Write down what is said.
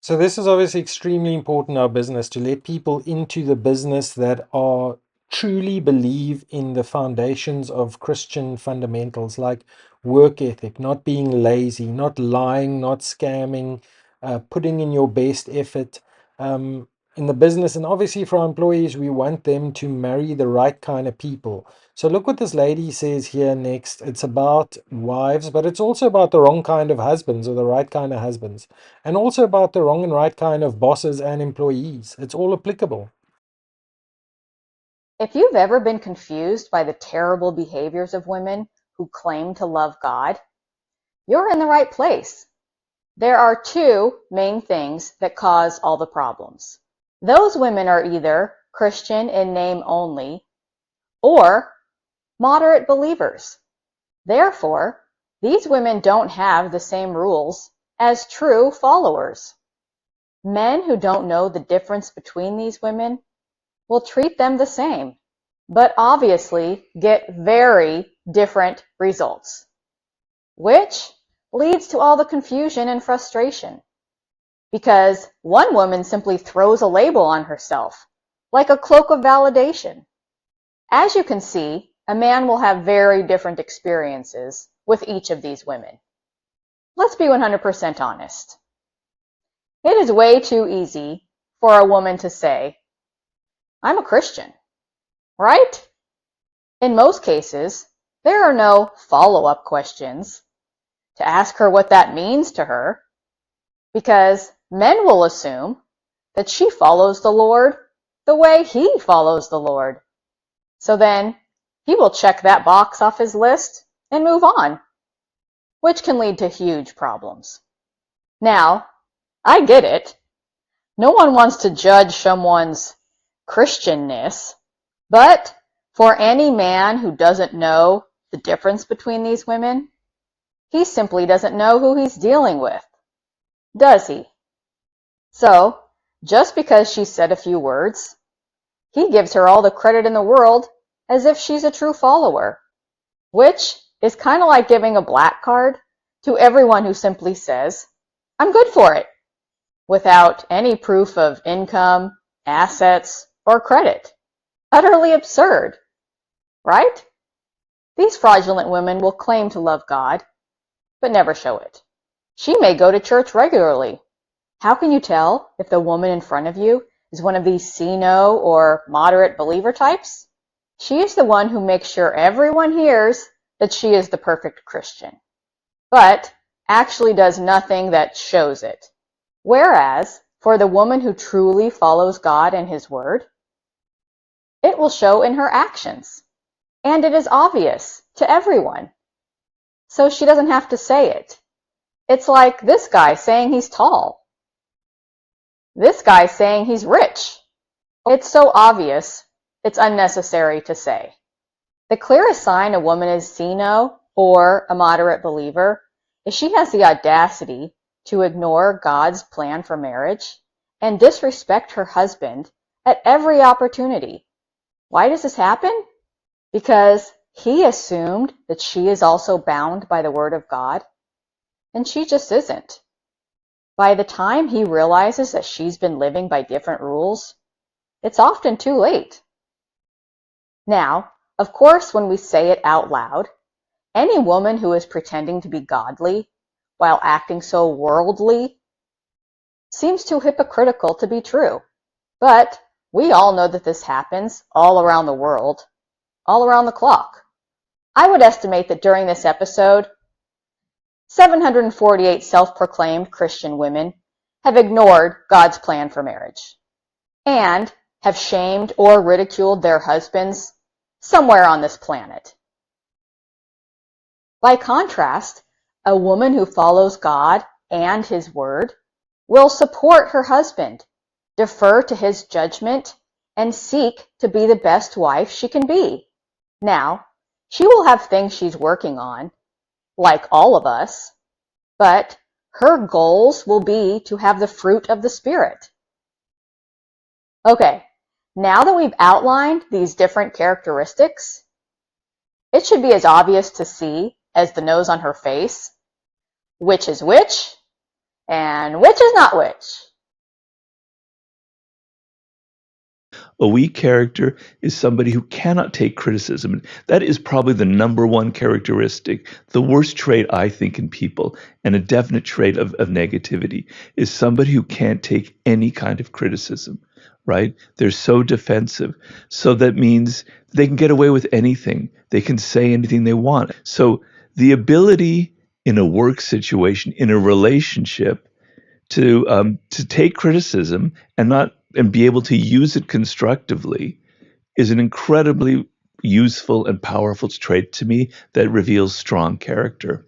So this is obviously extremely important in our business to let people into the business that are truly believe in the foundations of Christian fundamentals like work ethic, not being lazy, not lying, not scamming, putting in your best effort um, in the business. And obviously for our employees, we want them to marry the right kind of people. So look what this lady says here next. It's about wives, but it's also about the wrong kind of husbands or the right kind of husbands, and also about the wrong and right kind of bosses and employees. It's all applicable. If you've ever been confused by the terrible behaviors of women who claim to love God, you're in the right place. There are two main things that cause all the problems. Those women are either Christian in name only or moderate believers. Therefore, these women don't have the same rules as true followers. Men who don't know the difference between these women will treat them the same, but obviously get very different results, which leads to all the confusion and frustration. Because one woman simply throws a label on herself, like a cloak of validation. As you can see, a man will have very different experiences with each of these women. Let's be 100% honest. It is way too easy for a woman to say, I'm a Christian, right? In most cases, there are no follow-up questions to ask her what that means to her, because men will assume that she follows the Lord the way he follows the Lord. So then he will check that box off his list and move on, which can lead to huge problems. Now, I get it. No one wants to judge someone's Christianness, but for any man who doesn't know the difference between these women, he simply doesn't know who he's dealing with, does he? So, just because she said a few words, he gives her all the credit in the world as if she's a true follower, which is kind of like giving a black card to everyone who simply says, I'm good for it, without any proof of income, assets, or credit. Utterly absurd, right? These fraudulent women will claim to love God, but never show it. She may go to church regularly. How can you tell if the woman in front of you is one of these see-no or moderate believer types? She is the one who makes sure everyone hears that she is the perfect Christian, but actually does nothing that shows it. Whereas, for the woman who truly follows God and His Word, it will show in her actions, and it is obvious to everyone. So she doesn't have to say it. It's like this guy saying he's tall. This guy saying he's rich. It's so obvious, it's unnecessary to say. The clearest sign a woman is see-no or a moderate believer is she has the audacity to ignore God's plan for marriage and disrespect her husband at every opportunity. Why does this happen? Because he assumed that she is also bound by the Word of God, and she just isn't. By the time he realizes that she's been living by different rules, it's often too late. Now, of course, when we say it out loud, any woman who is pretending to be godly while acting so worldly seems too hypocritical to be true. But we all know that this happens all around the world, all around the clock. I would estimate that during this episode, 748 self-proclaimed Christian women have ignored God's plan for marriage and have shamed or ridiculed their husbands somewhere on this planet. By contrast, a woman who follows God and His Word will support her husband, defer to his judgment, and seek to be the best wife she can be. Now, she will have things she's working on, like all of us, but her goals will be to have the fruit of the Spirit. Okay, now that we've outlined these different characteristics, it should be as obvious to see as the nose on her face which is which and which is not which. A weak character is somebody who cannot take criticism. That is probably the number one characteristic, the worst trait, I think, in people, and a definite trait of negativity, is somebody who can't take any kind of criticism, right? They're so defensive. So that means they can get away with anything. They can say anything they want. So the ability in a work situation, in a relationship, to take criticism and be able to use it constructively is an incredibly useful and powerful trait to me that reveals strong character.